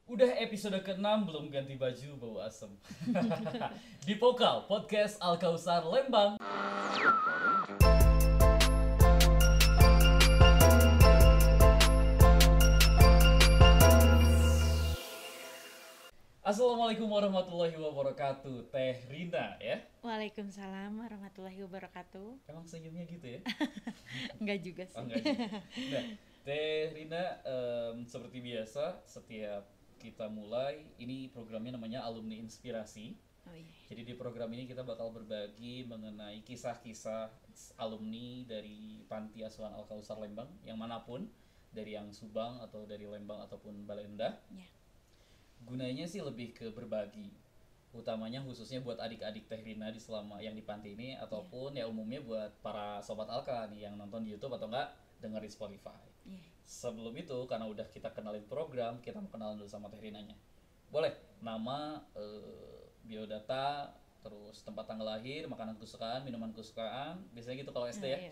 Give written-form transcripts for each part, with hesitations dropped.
Udah episode ke-6 belum ganti baju bau asem. Di Pokal Podcast Al Kausar Lembang. Assalamualaikum warahmatullahi wabarakatuh. Teh Rina ya. Waalaikumsalam warahmatullahi wabarakatuh. Emang senyumnya gitu ya? Enggak juga sih. Oh, enggak juga. Nah, Teh Rina, seperti biasa setiap kita mulai, ini programnya namanya Alumni Inspirasi. Oh iya. Jadi di program ini kita bakal berbagi mengenai kisah-kisah alumni dari Panti Asuhan Al Kausar Lembang, yang manapun, dari yang Subang atau dari Lembang ataupun Bale Endah. Ya. Gunanya sih lebih ke berbagi, utamanya khususnya buat adik-adik Teh Rina di selama yang di panti ini, ataupun ya umumnya buat para sobat Alka nih yang nonton di YouTube atau enggak denger di Spotify. Iya. Sebelum itu, karena udah kita kenalin program, kita mau kenalan dulu sama Teh Rinanya. Boleh, nama, biodata, terus tempat tanggal lahir, makanan kesukaan, minuman kesukaan, biasanya gitu kalau SD ya. Iya,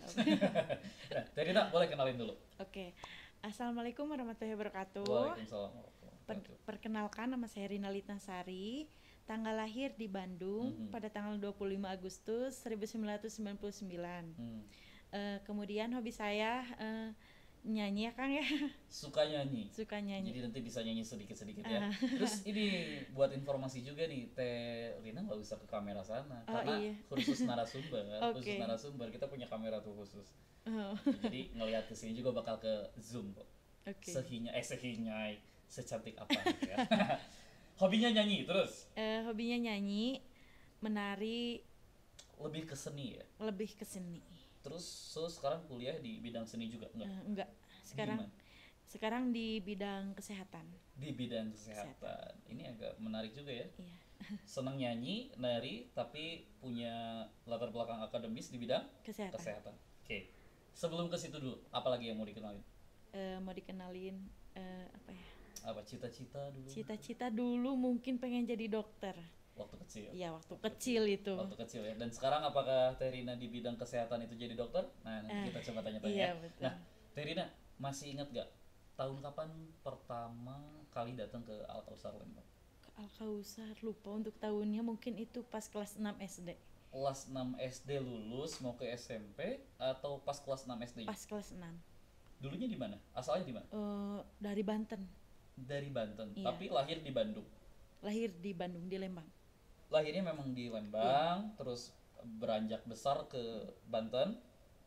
Nah, Teh Rina boleh kenalin dulu. Oke. Assalamualaikum warahmatullahi wabarakatuh. Waalaikumsalam warahmatullahi wabarakatuh. Perkenalkan, nama saya Rina Litnasari. Tanggal lahir di Bandung pada tanggal 25 Agustus 1999. Kemudian hobi saya nyanyi ya Kang ya. Suka nyanyi. Suka nyanyi. Jadi nanti bisa nyanyi sedikit-sedikit ya. Terus ini buat informasi juga nih, Teh Rina nggak usah ke kamera sana, karena iya. khusus narasumber, khusus Oke. narasumber kita punya kamera tuh khusus. Oh, Jadi ngelihat ke sini juga bakal ke zoom kok. Oke. Sehinyai, secantik apa gitu ya. Hobinya nyanyi terus, Hobinya nyanyi, menari, lebih ke seni ya. lebih ke seni. Terus sekarang kuliah di bidang seni juga enggak? Enggak. Sekarang Gimana? sekarang di bidang kesehatan. Di bidang kesehatan. Ini agak menarik juga ya. Iya. Senang nyanyi, nari, tapi punya latar belakang akademis di bidang Kesehatan. Oke. Sebelum ke situ dulu, apalagi yang mau dikenalin? Mau dikenalin apa ya? Apa cita-cita dulu? Cita-cita dulu mungkin pengen jadi dokter. Waktu kecil. Iya, waktu kecil itu. Waktu kecil ya. Dan sekarang apakah Teh Rina di bidang kesehatan itu jadi dokter? Nah, nanti kita coba tanya-tanya iya, ya. betul. Nah, Teh Rina masih ingat gak tahun kapan pertama kali datang ke Al Kausar Lembang? Ke Al-Kausar lupa untuk tahunnya, mungkin itu pas kelas 6 SD. Kelas 6 SD lulus mau ke SMP atau pas kelas 6 SD? Pas kelas 6. Dulunya di mana? Asalnya di mana? Dari Banten. Dari Banten, Iya. tapi lahir di Bandung. Lahir di Bandung, di Lembang. Lahirnya memang di Lembang, terus beranjak besar ke Banten.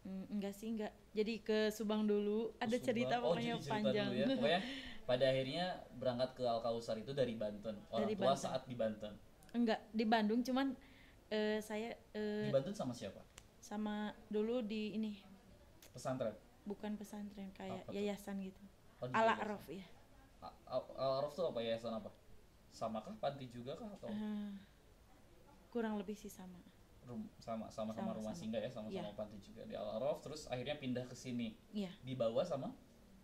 Enggak sih, enggak. Jadi ke Subang dulu, ada Subang. cerita pokoknya jadi cerita panjang. dulu ya. Pokoknya pada akhirnya berangkat ke Al Kausar itu dari Banten. Orang Dari tua Banten. saat di Banten. Enggak, di Bandung, cuman saya Di Banten sama siapa? sama dulu di ini, Pesantren. bukan pesantren, kayak Apa tuh? yayasan gitu. Oh, di Ala yayasan. Rof ya. Al-Araf tuh apa, yayasan apa? Samakah panti juga kah atau Kurang lebih sih sama. sama-sama Sama-sama. rumah singgah ya, sama-sama Iya. panti juga di Al-Araf, terus akhirnya pindah ke sini. Iya, Dibawa sama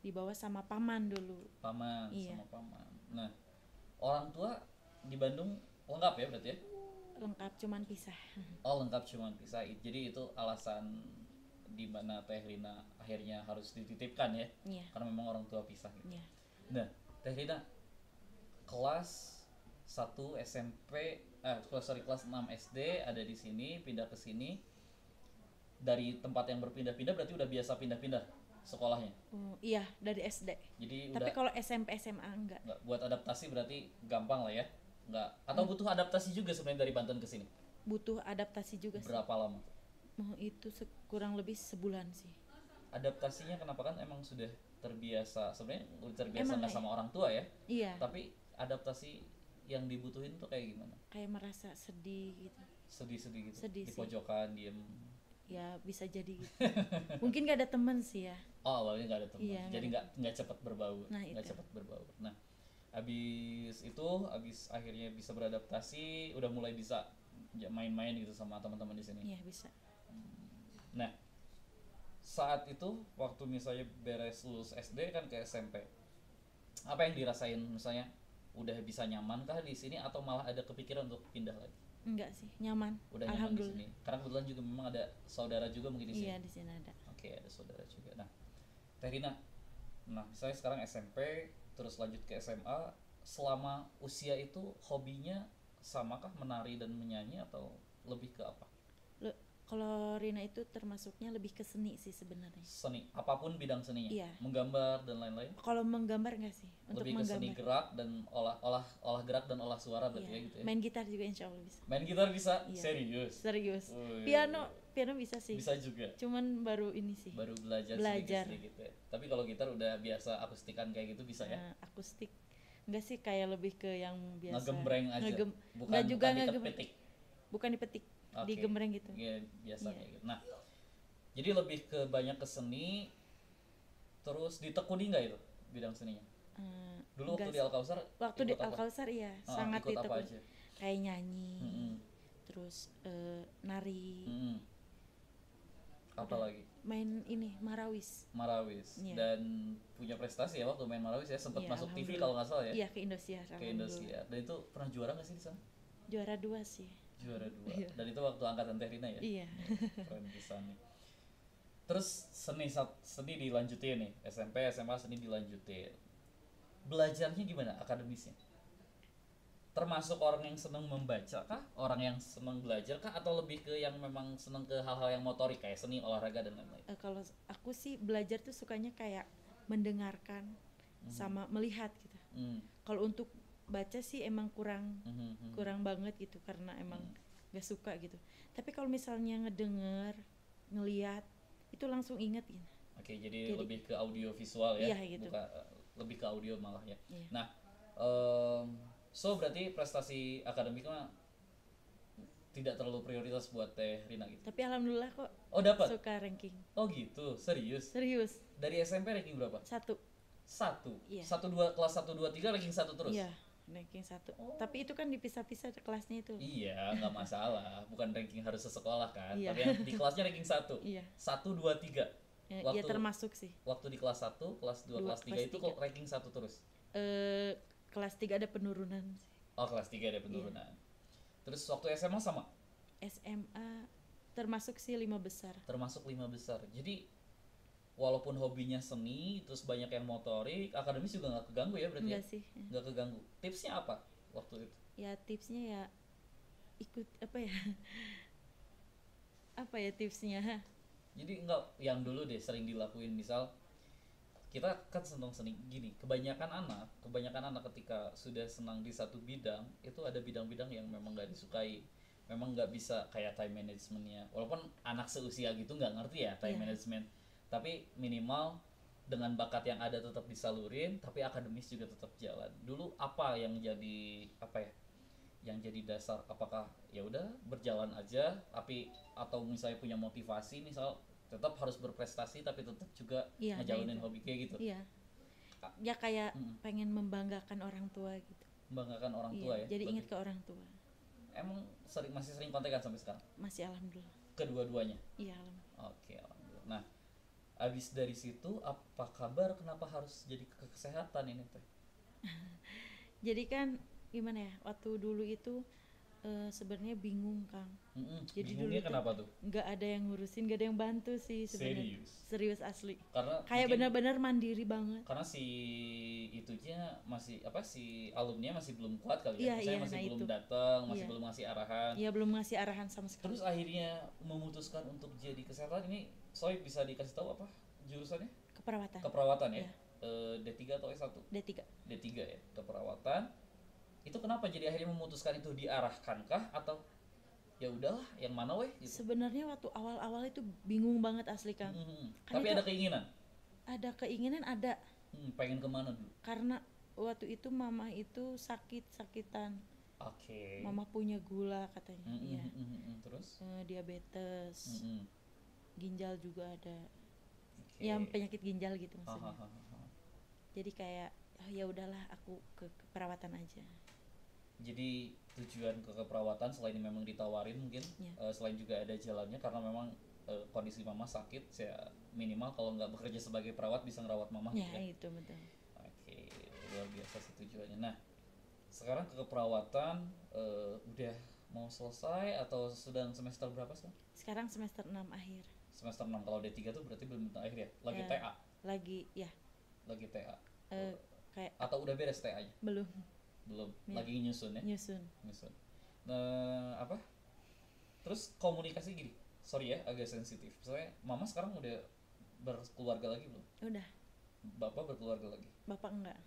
dibawa sama paman dulu. paman, Iya. sama paman. Nah, orang tua di Bandung lengkap ya berarti ya? Lengkap, cuman pisah. Oh, lengkap cuman pisah. Jadi itu alasan di mana Teh Rina akhirnya harus dititipkan ya, Iya. karena memang orang tua pisah gitu. Iya. Nah, Teh Rina kelas 1 SMP, kelas 6 SD ada di sini, pindah ke sini. Dari tempat yang berpindah-pindah berarti udah biasa pindah-pindah sekolahnya. Iya, dari SD. Jadi Tapi udah kalau SMP SMA enggak. nggak buat adaptasi, berarti gampang lah ya. Nggak, atau butuh adaptasi juga sebenarnya dari Banten ke sini. Butuh adaptasi juga sih. Berapa lama? Itu kurang lebih sebulan sih. Adaptasinya kenapa, kan emang sudah terbiasa, sebenarnya udah terbiasa Emang nggak ya? sama orang tua ya. Iya, Tapi adaptasi yang dibutuhin tuh kayak gimana? kayak merasa sedih gitu. Sedih-sedih gitu. Sedih Di sih. pojokan diem. Ya bisa jadi gitu. Mungkin gak ada teman sih ya. Oh, awalnya nggak ada teman. Iya, Jadi nggak nggak cepat berbaur. Nah, Nggak itu. cepat berbaur. Nah, abis akhirnya bisa beradaptasi, udah mulai bisa main-main gitu sama teman-teman di sini. Iya bisa. Nah, saat itu waktu misalnya beres lulus SD kan ke SMP, apa yang dirasain? Misalnya udah bisa nyaman kah di sini atau malah ada kepikiran untuk pindah lagi? Enggak sih, nyaman. Udah nyaman di Alhamdulillah. sini. Karena kebetulan juga memang ada saudara juga mungkin di sini. Iya, di sini ada. Oke, ada saudara juga. Nah, Teh Rina, nah saya sekarang SMP, terus lanjut ke SMA, selama usia itu hobinya samakah menari dan menyanyi atau lebih ke apa? Kalau Rina itu termasuknya lebih ke seni sih sebenarnya. Seni, apapun bidang seninya, Iya. menggambar dan lain-lain. Kalau menggambar nggak sih? Untuk lebih ke menggambar. seni gerak dan olah gerak dan olah suara berarti Iya. ya gitu ya. Main gitar juga insya Allah bisa. Main gitar bisa? Iya. Serius. Piano bisa sih. Bisa juga. Cuman baru ini sih. Baru belajar. Sedikit ya. Tapi kalau gitar udah biasa akustikan kayak gitu bisa ya? Akustik. Enggak sih, kayak lebih ke yang biasa. Ngegembreng aja. Bukan dipetik. Okay. Digembreng gitu. Ya, biasa kayak gitu. Nah, jadi lebih ke banyak ke seni, terus ditekuni nggak itu bidang seninya? Dulu waktu di Al-Kausar. Waktu di Al-Kausar iya, sangat ikut ditekuni. apa aja? Kayak nyanyi, terus nari. Apa lagi? Main ini Marawis. Iya. Dan punya prestasi ya waktu main Marawis ya, sempat masuk TV kalau nggak salah ya? Iya, ke Indosiar. Dan itu pernah juara nggak sih di sana? Juara 2 sih. Juara 2. Iya. Dan itu waktu angkatan Teh Rina ya? Iya. Keren pisan nih. Terus seni dilanjutin nih, SMP, SMA seni dilanjutin. Belajarnya gimana akademisnya? Termasuk orang yang senang membaca kah? Orang yang senang belajar kah? Atau lebih ke yang memang senang ke hal-hal yang motorik kayak seni, olahraga dan lain-lain? Kalau aku sih belajar tuh sukanya kayak mendengarkan sama melihat gitu. Kalau untuk baca sih emang kurang banget gitu karena emang gak suka gitu. Tapi kalau misalnya ngedenger, ngeliat itu langsung inget gitu. Oke, jadi lebih ke audio visual ya? Iya gitu. Lebih ke audio malah ya. Iya. Nah, so berarti prestasi akademik mah tidak terlalu prioritas buat Teh Rina gitu. Tapi alhamdulillah kok. Oh, dapat. Suka ranking. Oh gitu, serius. Dari SMP ranking berapa? 1. Iya. 1 2 kelas 1 2 3 ranking 1 terus. Iya, ranking 1. Tapi itu kan dipisah-pisah kelasnya itu. Iya, nggak masalah. Bukan ranking harus sesekolah kan. Iya. Tapi yang di kelasnya ranking 1. Iya. 1 2 3. Iya termasuk sih. Waktu di kelas 1, kelas 2, kelas 3 itu kok ranking 1 terus? Kelas 3 ada penurunan sih. Oh, kelas 3 ada penurunan. Iya. Terus waktu SMA sama? SMA termasuk sih 5 besar. Termasuk 5 besar. Jadi walaupun hobinya seni, terus banyak yang motorik, akademis juga nggak keganggu ya berarti? Enggak sih. Nggak keganggu. Tipsnya apa waktu itu? Ya tipsnya ya ikut apa ya tipsnya? Jadi nggak yang dulu deh sering dilakuin, misal kita kan senang seni gini, kebanyakan anak ketika sudah senang di satu bidang itu ada bidang-bidang yang memang nggak disukai, memang nggak bisa kayak time managementnya, walaupun anak seusia gitu nggak ngerti ya time management, tapi minimal dengan bakat yang ada tetap disalurin, tapi akademis juga tetap jalan. Dulu apa yang jadi yang jadi dasar? Apakah ya udah berjalan aja, tapi atau misalnya punya motivasi, misal tetap harus berprestasi tapi tetap juga ngejalanin hobi kayak gitu? Iya. Ya kayak pengen membanggakan orang tua gitu. Membanggakan orang tua ya. Jadi ingat ke orang tua. Emang masih sering kontekan sampai sekarang? Masih alhamdulillah. Kedua-duanya? Iya alhamdulillah. Oke, alhamdulillah. Nah, abis dari situ apa kabar, kenapa harus jadi ke kesehatan ini teh? Jadi kan gimana ya, waktu dulu itu sebenarnya bingung Kang. Jadi bingungnya dulu kenapa tuh? Nggak ada yang ngurusin, nggak ada yang bantu sih sebenarnya. Serius asli. Karena kayak benar-benar mandiri banget. Karena si alumninya masih belum kuat kali ya. Saya masih belum datang, masih belum ngasih arahan. Iya, belum ngasih arahan sama sekali. Terus akhirnya memutuskan untuk jadi kesehatan ini, Soy bisa dikasih tahu apa jurusannya? Keperawatan ya. D3 atau S1? D3 ya, keperawatan. Itu kenapa jadi akhirnya memutuskan itu, diarahkan kah atau ya udahlah yang mana weh gitu? Sebenarnya waktu awal-awal itu bingung banget asli Kang. Tapi ada keinginan? Ada. Pengen kemana dulu? Karena waktu itu mama itu sakitan. Oke. Mama punya gula katanya. Iya. Terus? Diabetes. Ginjal juga ada. Ya penyakit ginjal gitu maksudnya. Jadi kayak ya udahlah aku ke keperawatan aja. Jadi tujuan ke keperawatan selain memang ditawarin mungkin selain juga ada jalannya karena memang kondisi mama sakit, saya minimal kalau nggak bekerja sebagai perawat bisa ngerawat mama ya, gitu ya. Itu betul. Oke, luar biasa sih tujuannya. Nah, sekarang ke keperawatan udah mau selesai atau sedang semester berapa sekarang? Sekarang semester 6 akhir. Semester 6, kalau D3 tuh berarti belum akhir ya? Lagi TA? Lagi ya. Lagi TA. Kayak atau udah beres TA-nya? Belum. Belum. Ya. Lagi nyusun ya. Nyusun. Nah, apa? Terus komunikasi gini. Sorry ya, agak sensitif. Soalnya mama sekarang udah berkeluarga lagi belum? Udah. Bapak berkeluarga lagi? Bapak enggak.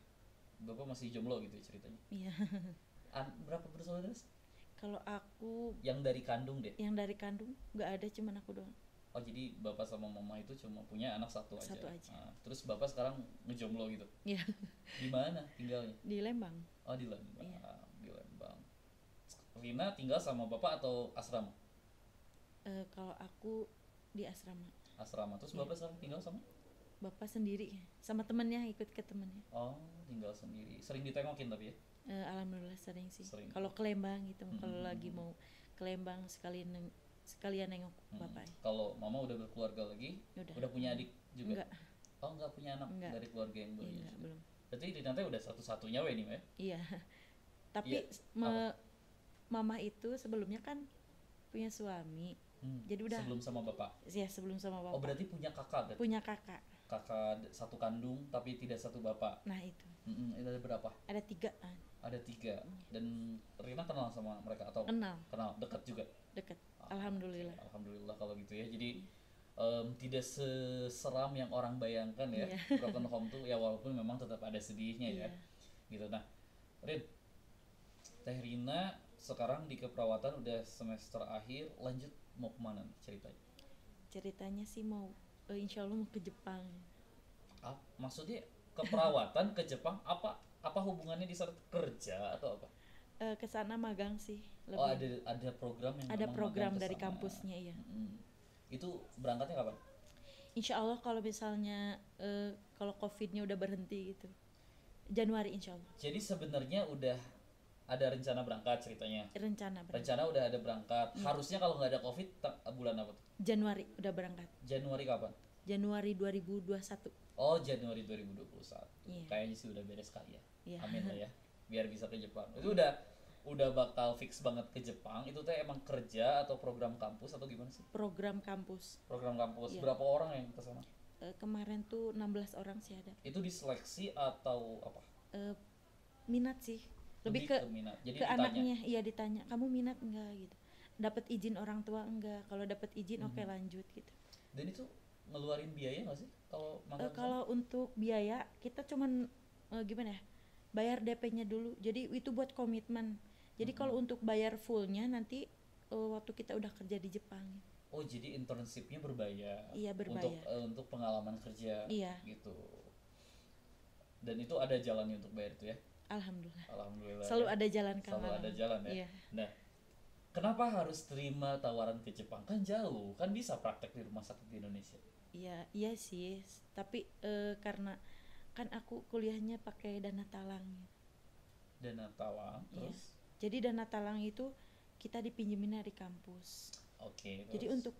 Bapak masih jomblo gitu ya ceritanya? Iya. Berapa bersaudara sih? Kalau aku Yang dari kandung deh. yang dari kandung nggak ada, cuman aku doang. Oh jadi bapak sama mama itu cuma punya anak satu aja. Nah, terus bapak sekarang ngejomblo gitu? Iya. Di mana tinggalnya? Di Lembang. Oh di Lembang. Iya. Di Lembang. Rina tinggal sama bapak atau asrama? Kalau aku di asrama. Asrama. Terus Iya. bapak sekarang tinggal sama? Bapak sendiri sama temennya, ikut ke temennya. Oh tinggal sendiri. Sering ditengokin tapi ya? Alhamdulillah sering sih. Sering. Kalau ke Lembang gitu, kalau lagi mau ke Lembang sekalian nengok bapak. Kalau mama udah berkeluarga lagi, udah punya adik juga? Enggak. Oh enggak punya anak dari keluarga yang baru? Enggak, belum. Berarti di nanti udah satu-satunya nih ya? Iya. Tapi mama itu sebelumnya kan punya suami. Jadi udah sebelum sama bapak? Iya, sebelum sama bapak. Oh berarti punya kakak? Berarti? Punya kakak. Kakak satu kandung tapi tidak satu bapak? Nah itu. Itu ada berapa? Ada 3. Ada 3. Dan Rina kenal sama mereka atau? Kenal. Dekat juga? Dekat. Alhamdulillah. Alhamdulillah kalau gitu ya. Jadi tidak seseram yang orang bayangkan ya. Broken home tuh ya, walaupun memang tetap ada sedihnya ya. Gitu. Nah, Rin, Teh Rina sekarang di keperawatan udah semester akhir, lanjut mau kemana ceritanya? Ceritanya sih mau insya Allah mau ke Jepang. Maksudnya keperawatan ke Jepang apa hubungannya di saat kerja atau apa? Ke sana magang sih. Lebih. Oh ada program yang ada program dari kampusnya ya. Itu berangkatnya kapan? Insya Allah kalau misalnya kalau COVID-nya udah berhenti gitu, Januari insya Allah. Jadi sebenarnya udah ada rencana berangkat ceritanya? Rencana udah ada berangkat. Harusnya kalau nggak ada COVID bulan apa tuh? Januari udah berangkat. Januari kapan? Januari 2021. Oh Januari 2021. Kayaknya sih udah beres kali ya. Amin lah ya. Biar bisa ke Jepang. Itu udah bakal fix banget ke Jepang. Itu teh emang kerja atau program kampus atau gimana sih? Program kampus. Berapa orang yang ke sana? Kemarin tuh 16 orang sih ada. Itu diseleksi atau apa? Minat sih. Lebih ke minat. Jadi ke anaknya. Iya ditanya, kamu minat enggak gitu. Dapat izin orang tua enggak? Kalau dapat izin oke, lanjut gitu. Dan itu ngeluarin biaya nggak sih kalau magang? Kalau untuk biaya kita cuman gimana ya? Bayar DP-nya dulu. Jadi itu buat komitmen. Jadi kalau untuk bayar fullnya nanti waktu kita udah kerja di Jepang. Oh jadi internship-nya berbayar? Iya berbayar. Untuk pengalaman kerja. Iya. Gitu. Dan itu ada jalannya untuk bayar itu ya? Alhamdulillah. Selalu ada jalan kan? Selalu ada jalan ya. Iya. Nah, kenapa harus terima tawaran ke Jepang? Kan jauh, kan bisa praktek di rumah sakit di Indonesia. Iya sih. Tapi karena kan aku kuliahnya pakai dana talang. Dana talang, terus? Jadi dana talang itu kita dipinjemin dari kampus. Oke. Jadi untuk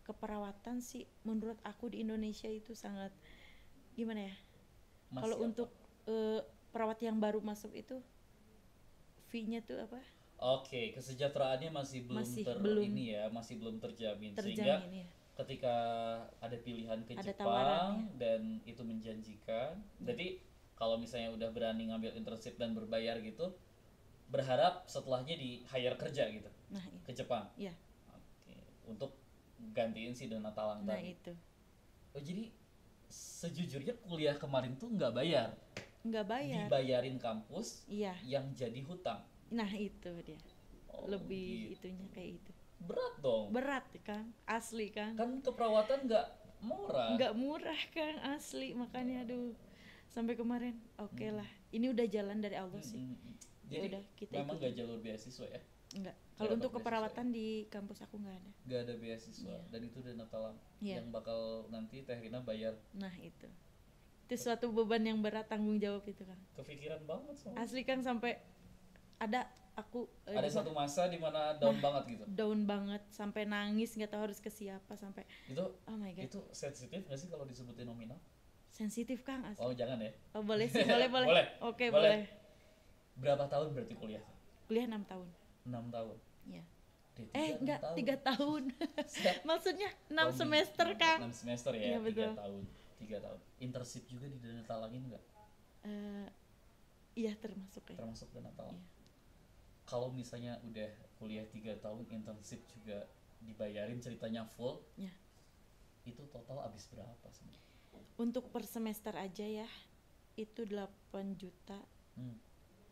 keperawatan sih, menurut aku di Indonesia itu sangat gimana ya? Kalau untuk perawat yang baru masuk itu fee-nya tuh apa? Oke, kesejahteraannya masih belum terjamin. Sehingga ketika ada pilihan ke Jepang dan itu menjanjikan, jadi kalau misalnya udah berani ngambil internship dan berbayar gitu, berharap setelahnya di hire kerja gitu. Nah, ke Jepang. Iya. Oke, untuk gantiin si dana talang tadi. Nah, itu. Oh, jadi sejujurnya kuliah kemarin tuh nggak bayar. Dibayarin kampus. Iya. Yang jadi hutang. Nah, itu dia. Lebih gitu. Itunya kayak itu. Berat dong. Berat Kang, asli Kang. Kan keperawatan nggak murah. Nggak murah Kang, asli. Makanya aduh, sampai kemarin oke lah. Ini udah jalan dari Allah sih. Jadi udah, kita memang nggak jalur beasiswa ya? Enggak. Kalau untuk keperawatan di kampus aku nggak ada. Nggak ada beasiswa. Dan itu dana talang yang bakal nanti Teh Rina bayar. Nah itu suatu beban yang berat, tanggung jawab itu Kang. Kepikiran banget sama. Asli Kang, sampai ada satu masa dimana down banget gitu. Down banget sampai nangis, nggak tahu harus ke siapa, sampai itu. Oh my God. Itu sensitif nggak sih kalau disebutin nominal? Sensitif Kang, asli. Oh jangan ya. Oh boleh sih, boleh. Oke, boleh. Berapa tahun berarti kuliah? Kuliah 6 tahun. 6 tahun. Iya. 3 3 tahun. Maksudnya 6 semester Kang. 6 semester ya. Iya, betul. 3 tahun. Internship juga di dana talangin nggak? Iya, termasuk ya. Termasuk dana talang. Iya. Kalau misalnya udah kuliah 3 tahun, internship juga dibayarin ceritanya full, Ya. itu total habis berapa sih? Untuk per semester aja ya, itu 8 juta.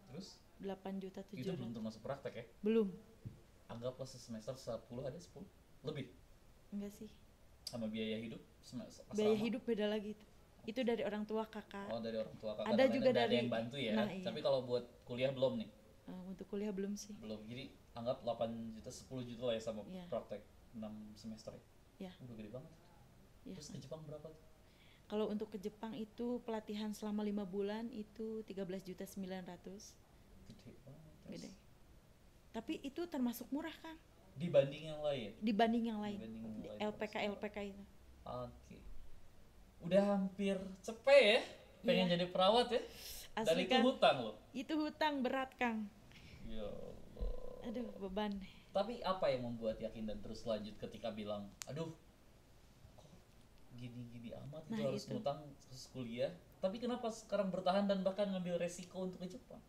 Terus? 8 juta 700. Itu belum termasuk praktek ya? Belum. Anggaplah semester 10 ada 10 lebih. Enggak sih. Sama biaya hidup? Biaya hidup beda lagi itu. Itu dari orang tua kakak. Oh, dari orang tua kakak. Ada juga ada dari yang bantu ya. Nah, iya. Tapi kalau buat kuliah belum nih. Untuk kuliah belum sih. Belum. Jadi anggap 8 juta 10 juta lah ya sama Iya. praktek 6 semester ya. Iya. Udah gede banget. Iya. Terus ke Jepang berapa tuh? Kalau untuk ke Jepang itu pelatihan selama 5 bulan itu 13.900.000. Gede banget. Gede. Tapi itu termasuk murah kan? Dibanding yang lain. Dibanding yang lain. Dibanding yang lain. LPK itu. Oke. Udah hampir cepet ya. Pengen Iya. jadi perawat ya. Dan Asli itu kan? hutang loh. Itu hutang berat Kang. Ya Allah. Aduh, beban. Tapi apa yang membuat yakin dan terus lanjut ketika bilang, aduh, kok gini-gini amat, Nah, itu harus itu. ngutang terus kuliah. Tapi kenapa sekarang bertahan dan bahkan ngambil resiko untuk ke Jepang?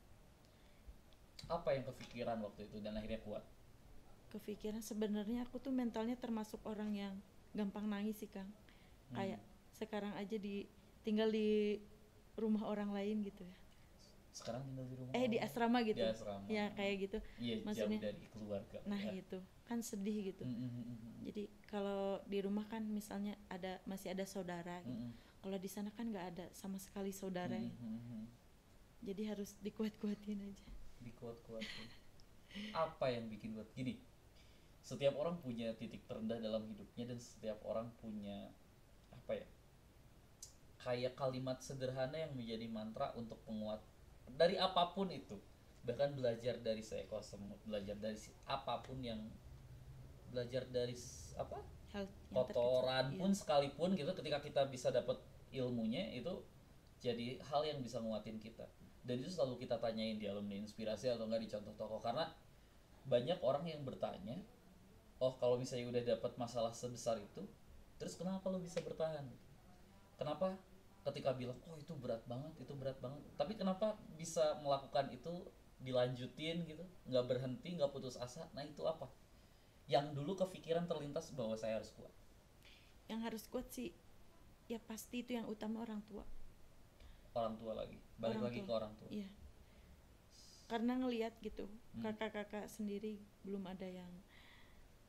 Apa yang kepikiran waktu itu dan akhirnya kuat? Kepikiran sebenarnya aku tuh mentalnya termasuk orang yang gampang nangis sih Kang. Kayak sekarang aja tinggal di rumah orang lain gitu ya. Sekarang tinggal di rumah? Di asrama gitu. Di asrama. Ya kayak gitu. Iya, Maksudnya, jauh dari keluarga. nah ya. itu kan sedih gitu. Jadi kalau di rumah kan misalnya masih ada saudara gitu. Kalau di sana kan nggak ada sama sekali saudara. Jadi harus dikuat-kuatin aja. Dikuat-kuatin. Apa yang bikin kuat? Gini, setiap orang punya titik terendah dalam hidupnya dan setiap orang punya apa ya, kayak kalimat sederhana yang menjadi mantra untuk penguat dari apapun itu. Bahkan belajar dari seekor semut, belajar dari apapun yang belajar dari apa, Hal yang kotoran terkecil, pun iya. sekalipun gitu, ketika kita bisa dapat ilmunya itu jadi hal yang bisa nguatin kita. Dan itu selalu kita tanyain di alumni inspirasi atau enggak di contoh tokoh, karena banyak orang yang bertanya, oh kalau misalnya udah dapat masalah sebesar itu, terus kenapa lo bisa bertahan? Kenapa ketika bilang, oh itu berat banget, tapi kenapa bisa melakukan itu, dilanjutin gitu, nggak berhenti, nggak putus asa? Nah itu apa yang dulu kepikiran terlintas bahwa saya harus kuat? Yang harus kuat sih ya pasti itu yang utama orang tua. Orang tua lagi, balik Orang lagi tua. ke orang tua. Iya. Karena ngelihat gitu, kakak-kakak sendiri belum ada yang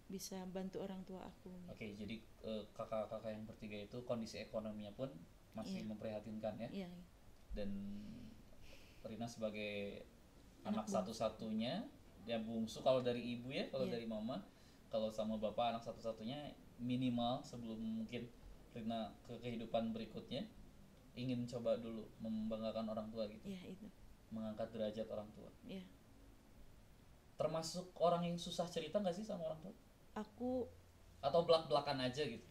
bisa bantu orang tua aku. Oke, jadi kakak-kakak yang bertiga itu kondisi ekonominya pun masih Iya. memprihatinkan ya. Iya. Dan Rina sebagai Anak anak satu-satunya, ya bungsu kalau dari ibu ya, kalau Iya. dari mama, kalau sama bapak anak satu-satunya, minimal sebelum mungkin Rina ke kehidupan berikutnya ingin coba dulu membanggakan orang tua gitu. Iya itu. Mengangkat derajat orang tua. Iya. Termasuk orang yang susah cerita nggak sih sama orang tua? Aku Atau belak-belakan aja gitu?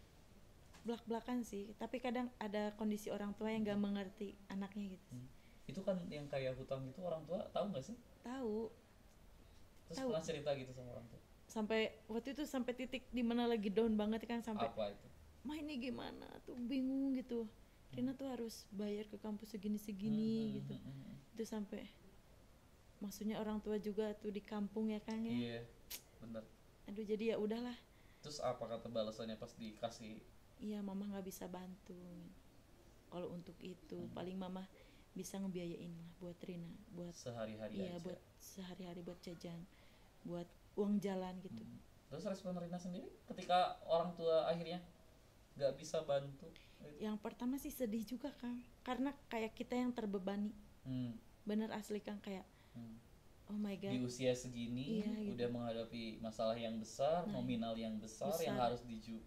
belak-belakan sih, tapi kadang ada kondisi orang tua yang gak mengerti anaknya gitu. Itu kan yang kayak hutang gitu, orang tua tahu nggak sih? Tahu. Terus Tahu. pernah cerita gitu sama orang tua? Sampai waktu itu sampai titik dimana lagi down banget kan, sampai Apa itu? mah ini gimana tuh, bingung gitu. Rina tuh harus bayar ke kampus segini-segini gitu. Itu sampai maksudnya orang tua juga tuh di kampung ya Kang ya. Iya, bener. Aduh, jadi ya udahlah. Terus apa kata balasannya pas dikasih? Iya, mama nggak bisa bantu. Kalau untuk itu paling mama bisa ngebiayain lah buat Rina, buat Sehari-hari iya aja. buat sehari-hari, buat jajan, buat uang jalan gitu. Terus respon Rina sendiri ketika orang tua akhirnya nggak bisa bantu? Yang pertama sih sedih juga Kang, karena kayak kita yang terbebani. Bener asli Kang, kayak oh my god, Di usia segini Iya, gitu. udah menghadapi masalah yang besar, nominal yang besar, yang besar. harus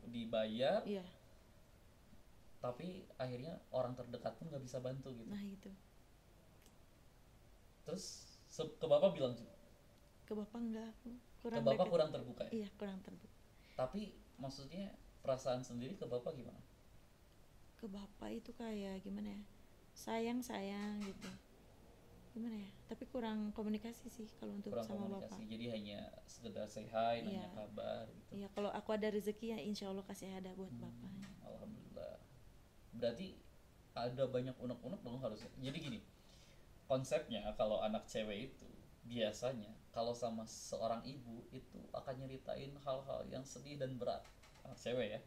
dibayar, iya. tapi akhirnya orang terdekat pun nggak bisa bantu gitu. Nah itu, Terus ke bapak bilang juga? ke bapak enggak, Ke kurang bapak deket. kurang terbuka ya? Iya, kurang terbuka. Tapi maksudnya perasaan sendiri ke bapak gimana? Ke bapak itu kayak gimana ya, sayang gitu, gimana ya, tapi kurang komunikasi sih kalau untuk Kurang sama komunikasi, bapak. jadi hanya sekedar say hi, nanya Iya. kabar gitu. Iya, kalau aku ada rezeki ya insya Allah kasih ada buat bapak. Alhamdulillah. Berarti ada banyak unek-unek dong harusnya. Jadi gini, konsepnya kalau anak cewek itu biasanya kalau sama seorang ibu itu akan nyeritain hal-hal yang sedih dan berat, anak cewek ya.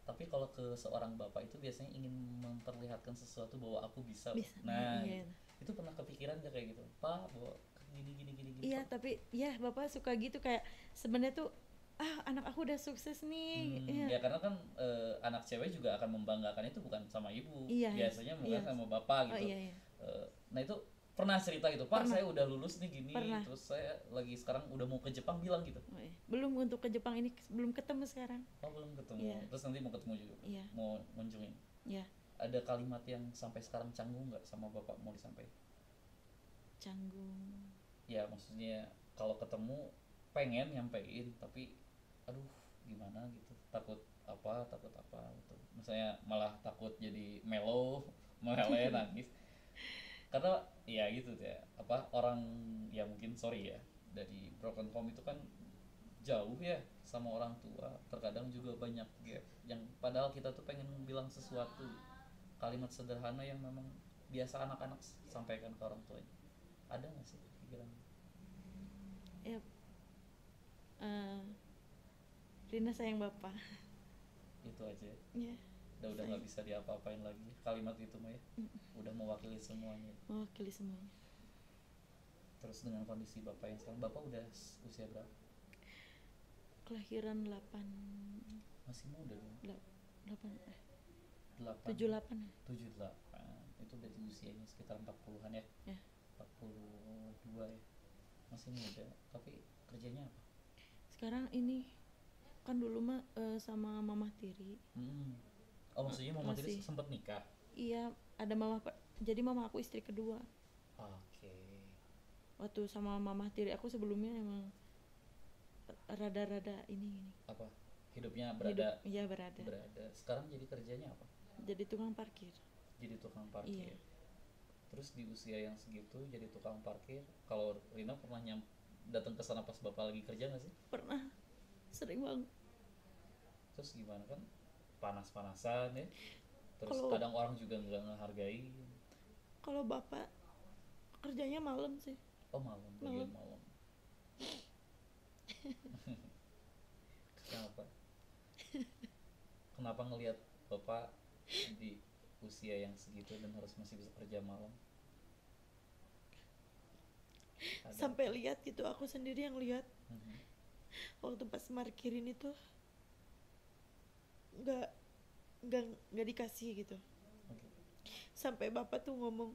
Tapi kalau ke seorang bapak itu biasanya ingin memperlihatkan sesuatu bahwa aku bisa. Bisa. Nah, Iya. itu pernah kepikiran gak kayak gitu, Pak, bahwa gini gini gini gini, Iya, Pak? tapi ya bapak suka gitu kayak sebenarnya tuh anak aku udah sukses nih. Iya. Ya karena kan anak cewek juga akan membanggakan itu bukan sama ibu, Iya, biasanya iya. membanggakan sama bapak Oh gitu. iya, iya. Nah itu pernah cerita gitu, Pak, Pernah. saya udah lulus nih gini, Pernah. terus saya lagi sekarang udah mau ke Jepang, bilang gitu. Oh, iya. Belum, untuk ke Jepang ini belum ketemu sekarang. Oh belum ketemu. Iya. Terus nanti mau ketemu juga, Iya. mau ngunjungin. Iya. Ada kalimat yang sampai sekarang canggung nggak sama bapak mau disampaikan? Canggung. Ya maksudnya kalau ketemu pengen nyampein tapi aduh gimana gitu, takut apa gitu, misalnya malah takut jadi melo meleleh nangis karena ya gitu ya, apa orang ya mungkin sorry ya, dari broken home itu kan jauh ya sama orang tua, terkadang juga banyak gap yang padahal kita tuh pengen bilang sesuatu, kalimat sederhana yang memang biasa anak-anak sampaikan ke orang tuanya. Ada nggak sih pikiran Ya, Rina sayang bapak. itu aja? Ya, Udah nggak bisa diapa-apain lagi kalimat itu mah ya, udah mewakili semuanya. mewakili semuanya. Terus dengan kondisi bapak yang sekarang, bapak udah usia berapa? Kelahiran 8 Masih muda dong. 8 8 78 ya. 78 itu berarti usianya sekitar 40-an ya. Ya. 42 ya, masih muda. Tapi kerjanya apa? Sekarang ini kan dulu mah sama mama tiri. Oh maksudnya mama tiri Masih. sempat nikah? Iya, ada jadi mama aku istri kedua. Oke. Waktu sama mama tiri aku sebelumnya emang rada-rada ini Apa hidupnya berada? Iya, berada. Sekarang jadi kerjanya apa? Jadi tukang parkir. Jadi tukang parkir. Iya. Terus di usia yang segitu jadi tukang parkir, kalau Rina pernah datang ke sana pas bapak lagi kerja nggak sih? Pernah, sering banget. Terus gimana, kan panas-panasan ya, terus Kalau- kadang orang juga nggak ngehargai. Kalau bapak kerjanya malam sih. Oh malam, bagian malam. Kenapa ngelihat bapak di usia yang segitu dan harus masih bisa kerja malam? Ada. Sampai lihat gitu, aku sendiri yang lihat Mhm. waktu pas parkirin itu nggak nggak dikasih gitu. Oke. Sampai bapak tuh ngomong,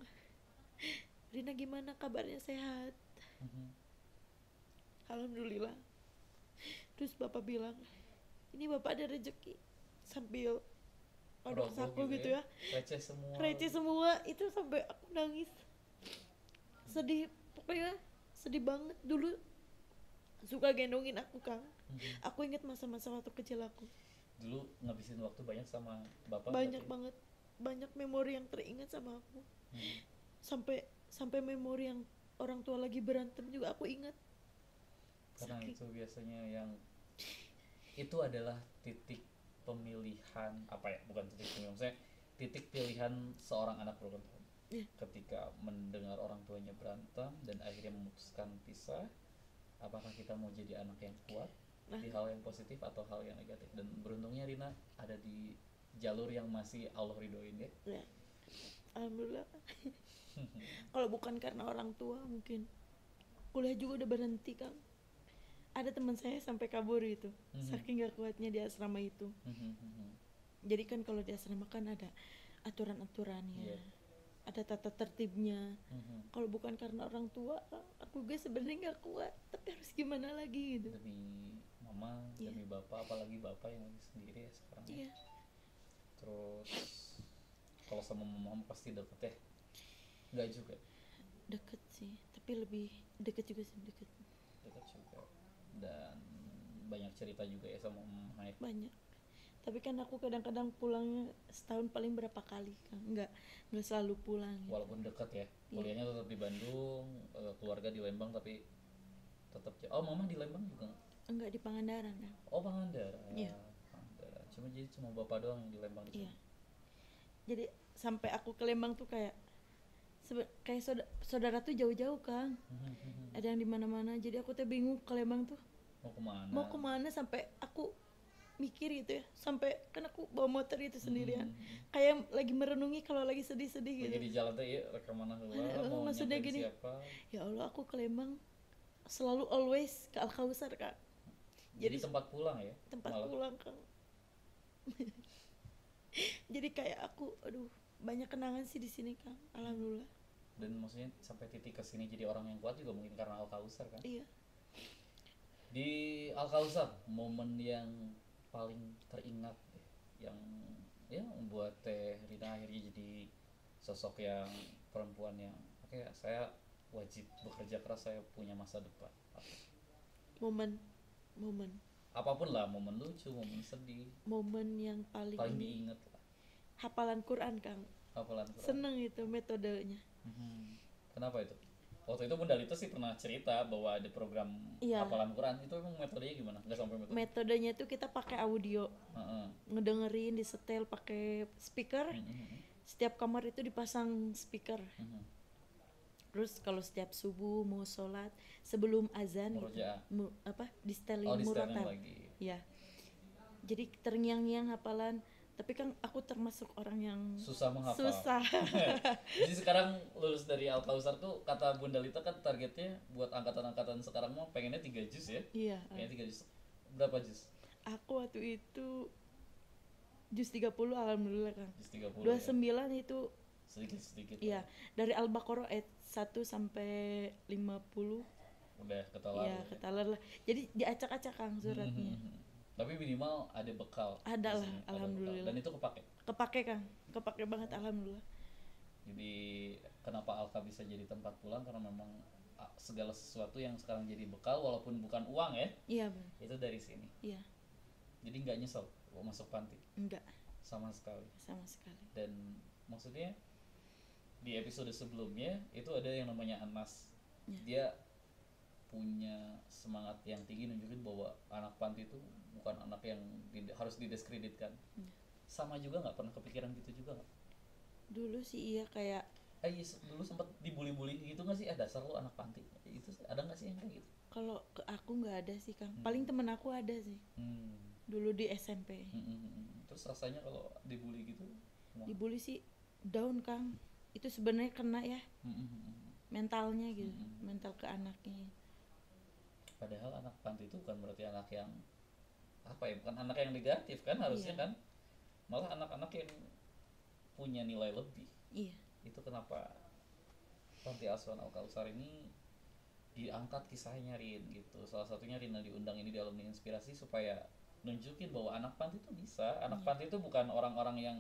Rina gimana kabarnya, sehat? Mhm. Alhamdulillah. Terus bapak bilang, ini bapak ada rezeki, sambil odok Rogoh saku gitu ya. Receh semua. Receh semua. Itu sampai aku nangis, sedih, pokoknya sedih banget. Dulu suka gendongin aku, Kang. Mhm. Aku inget masa-masa waktu kecil aku. Dulu ngabisin waktu banyak sama bapak? Banyak berarti? banget, banyak memori yang teringat sama aku. Mhm. Sampai memori yang orang tua lagi berantem juga aku ingat. Karena Saking- itu biasanya yang itu adalah titik pemilihan, apa ya, bukan titik pemilihan, maksudnya titik pilihan seorang anak broken home. Iya. Ketika mendengar orang tuanya berantem dan akhirnya memutuskan pisah, apakah kita mau jadi anak yang kuat di hal yang positif atau hal yang negatif? Dan beruntungnya Rina ada di jalur yang masih Allah ridhoin ya. Ya, alhamdulillah. Kalau bukan karena orang tua mungkin kuliah juga udah berhenti, Kang. Ada teman saya sampai kabur itu, saking gak kuatnya di asrama itu. Jadi kan kalau di asrama kan ada aturan-aturannya, ada tata tertibnya. Kalau bukan karena orang tua, aku guys sebenarnya gak kuat, tapi harus gimana lagi gitu. Demi mama, demi bapak, apalagi bapak yang lagi sendiri ya sekarang ya. Iya. Terus kalau sama mama pasti deket ya? Enggak juga? Deket sih, tapi lebih deket juga sih, deket. Deket juga. Dan banyak cerita juga ya sama mama ya? Banyak. Tapi kan aku kadang-kadang pulangnya setahun paling berapa kali, Kang. Nggak selalu pulang gitu. Walaupun deket ya? Kuliahnya tetap di Bandung, keluarga di Lembang, tapi tetap. Oh mama di Lembang juga nggak? Enggak, di Pangandaran, Kang. Oh Pangandaran. Iya. Pangandaran. Cuma bapak doang yang di Lembang di sini. Iya. Jadi sampai aku ke Lembang tuh kayak kayak saudara tuh jauh-jauh Kang. Ada yang di mana-mana, jadi aku tuh bingung ke Lembang tuh mau kemana sampai aku mikir gitu ya, sampai kan aku bawa motor itu sendirian, kayak lagi merenungi kalau lagi sedih-sedih gitu. Lagi di jalan tuh ya kemana mau maksudnya gini, siapa? Ya Allah, aku ke Lembang selalu always ke Al-Kausar Kak. Jadi tempat pulang ya? Pulang Kang. Jadi kayak aku, aduh, banyak kenangan sih di sini Kang, alhamdulillah. Dan maksudnya sampai titik kesini jadi orang yang kuat juga mungkin karena Al-Kausar kan? Iya. Di Al-Kausar, momen yang paling teringat yang ya membuat Teh Rina akhirnya jadi sosok yang perempuan yang oke, saya wajib bekerja keras, saya punya masa depan. Momen apapun lah, momen lucu, momen sedih, momen yang paling diingat lah. Hafalan Quran Kang. Seneng itu metodenya. Kenapa itu? Waktu itu Bunda Lita sih pernah cerita bahwa ada program hafalan Quran. Itu emang metodenya gimana? Nggak sampai metode. Metodenya itu kita pakai audio, ngedengerin, disetel pakai speaker. Setiap kamar itu dipasang speaker. Terus kalau setiap subuh mau sholat sebelum azan gitu, distelin muratan. Ya. Jadi terngiang-ngiang hafalan. Tapi kan aku termasuk orang yang susah menghafal. Jadi sekarang lulus dari Al-Kausar tuh kata Bunda Lita kan targetnya buat angkatan-angkatan sekarang mau pengennya 3 juz ya? Iya. Pengennya 3 juz. Berapa juz? Aku waktu itu juz 30 alhamdulillah Kang. Juz 30. 29 ya? Itu sedikit. Iya, dari Al-Baqarah ayat 1 sampai 50. Udah ketalar. Iya, ketalar lah. Jadi diacak-acak Kang suratnya. Tapi minimal ada bekal. Ada lah, alhamdulillah. Dan itu kepake Kang, kepake banget alhamdulillah. Jadi kenapa Alka bisa jadi tempat pulang, karena memang segala sesuatu yang sekarang jadi bekal walaupun bukan uang ya. Iya benar. Itu dari sini. Iya. Jadi nggak nyesel masuk panti? Enggak. Sama sekali. Dan maksudnya di episode sebelumnya itu ada yang namanya Anas. Ya. Dia punya semangat yang tinggi nunjukin bahwa anak panti itu bukan anak yang harus didiskreditkan. Sama juga nggak pernah kepikiran gitu juga nggak? Dulu sih iya kayak dulu sempat dibully-bully gitu nggak sih? Dasar lu anak panti. Itu ada nggak sih yang kayak gitu? Kalau ke aku nggak ada sih Kang. Paling temen aku ada sih. Dulu di SMP. Terus rasanya kalau dibully gitu? Dibully sih down Kang. Itu sebenarnya kena ya. Mentalnya gitu. Mental ke anaknya. Padahal anak panti itu bukan berarti anak yang bukan anak yang negatif kan harusnya. Iya. Kan malah anak-anak yang punya nilai lebih. Iya. Itu kenapa Panti Asuhan Al-Kausar ini diangkat kisahnya Rin gitu. Salah satunya Rina diundang ini di Alumni Inspirasi supaya nunjukin bahwa anak panti itu bisa. Anak panti itu bukan orang-orang yang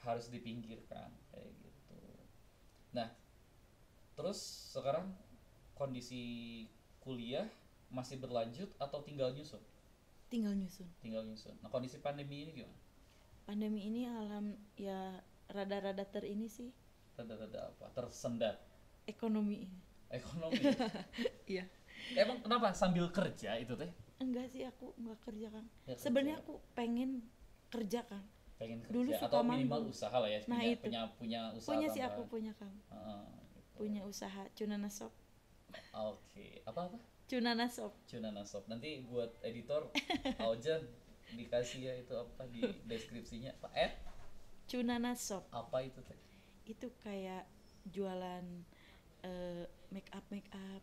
harus dipinggirkan kayak gitu. Nah, terus sekarang kondisi kuliah masih berlanjut atau tinggal nyusun? Tinggal nyusun. Nah, kondisi pandemi ini gimana? Pandemi ini rada-rada ini sih. Rada-rada apa? Tersendat. Ekonomi. Iya. Emang kenapa sambil kerja itu teh? Enggak sih, aku enggak kerja Kang. Sebenarnya aku pengen kerja Kang. Pengen kerja dulu atau minimal usaha lah ya. Nah, punya usaha. Punya sih aku punya Kang. Gitu. Punya usaha Cunana Shop. Oke. Apa? Cunana Shop. Nanti buat editor Aujan dikasih ya itu apa di deskripsinya Pak Cunana Shop. Apa itu teh? Itu kayak jualan make up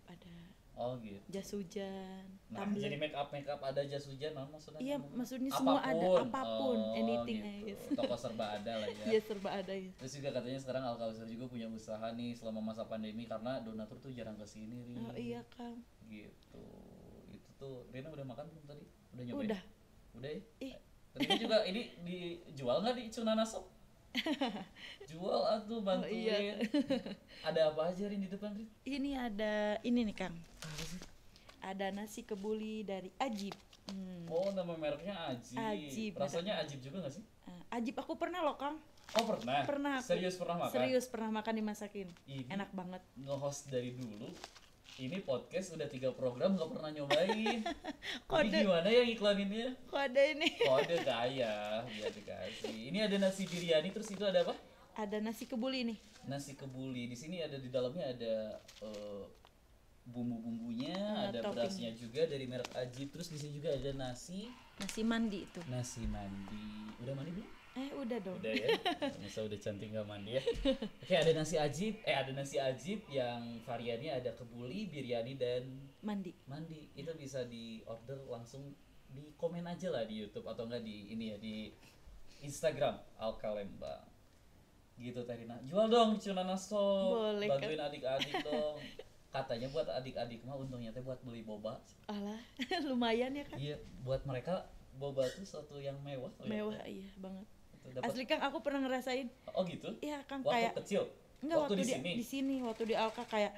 ada. Oh gitu. Jas hujan. Nah, jadi make up ada jas hujan, maksudnya? Iya, maksudnya semua ada, apapun, anything gitu. Toko serba ada lah ya. Iya, serba ada ya. Terus juga katanya sekarang Al-Kausar juga punya usaha nih selama masa pandemi karena donatur tuh jarang kesini Rin. Oh iya Kang. Gitu. Itu tuh Rina udah makan belum tadi? Udah nyobain? Udah ya? Tadi juga ini dijual nggak di Cunana Shop? Jual atuh, bantuin. Iya. Ada apa aja Rin di depan Rin? Ini ada nih Kang. Apa sih? Ada nasi kebuli dari Ajib. Oh, nama mereknya Ajib. Rasanya Ajib juga nggak sih? Ajib aku pernah loh Kang. Oh pernah? Serius pernah makan? Serius pernah makan, dimasakin. Enak banget. Nge-host dari dulu. Ini podcast udah 3 program gak pernah nyobain. Ini gimana ya iklaninnya? Kode ini. Kode kaya biar dikasih. Ini ada nasi biryani, terus itu ada apa? Ada nasi kebuli nih. Nasi kebuli di sini ada di dalamnya ada bumbu-bumbunya, ada topping. berasnya juga dari merek Ajib. Terus di sini juga ada nasi mandi itu. Nasi mandi. Udah mandi belum? Udah dong. Udah ya. Masa udah cantik gak mandi ya. Oke, ada nasi Ajib. Ada nasi Ajib yang variannya ada kebuli, biryani dan Mandi. Itu bisa di order langsung di komen aja lah di YouTube atau enggak di ini ya di Instagram Alka Lembang. Gitu Teh Rina. Jual dong Cunanas Boleh, bantuin adik-adik dong. Katanya buat adik-adik mah untungnya teh buat beli boba. Alah, lumayan ya kan? Iya, buat mereka boba itu suatu yang mewah. Mewah, iya banget. Dapet. Asli Kang, aku pernah ngerasain. Oh gitu? Iya Kang, waktu kayak kecil. enggak waktu sini. di sini, waktu di Alka kayak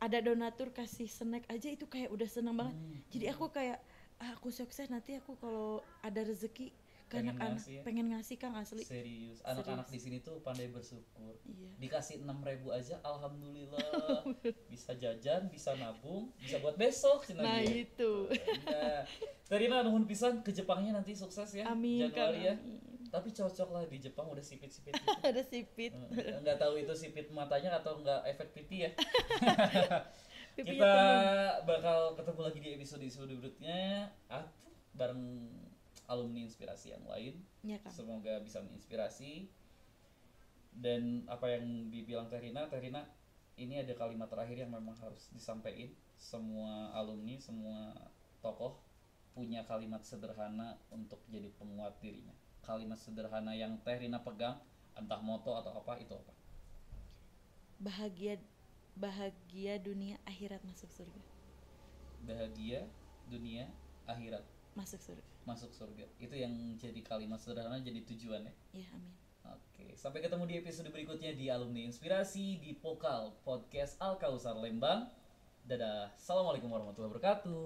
ada donatur kasih snack aja itu kayak udah seneng banget. Jadi aku kayak aku sukses nanti aku kalau ada rezeki ke anak-anak pengen ngasih Kang, asli. Serius. Anak-anak di sini tuh pandai bersyukur. Iya. Dikasih 6.000 aja alhamdulillah. Bisa jajan, bisa nabung, bisa buat besok Nah itu. Nah, Terina nuhun pisan ke Jepangnya nanti sukses ya. Amin, Januari Kang, ya. amin. Tapi cocok lah di Jepang udah sipit-sipit gitu. Ada sipit. Enggak tahu itu sipit matanya atau enggak efek pipi ya. Pipinya Kita penuh. bakal ketemu lagi di episode berikutnya bareng alumni inspirasi yang lain. Ya, Kang. Semoga bisa menginspirasi. Dan apa yang dibilang Terina ini ada kalimat terakhir yang memang harus disampaikan. Semua alumni, semua tokoh punya kalimat sederhana untuk jadi penguat dirinya. Kalimat sederhana yang Terina pegang, entah moto atau apa, itu apa? Bahagia dunia akhirat masuk surga. Bahagia dunia akhirat Masuk surga. Itu yang jadi kalimat sederhana, jadi tujuan ya. Ya, amin. Oke, sampai ketemu di episode berikutnya di Alumni Inspirasi di Pokal Podcast Al Kausar Lembang. Dadah. Assalamualaikum warahmatullahi wabarakatuh.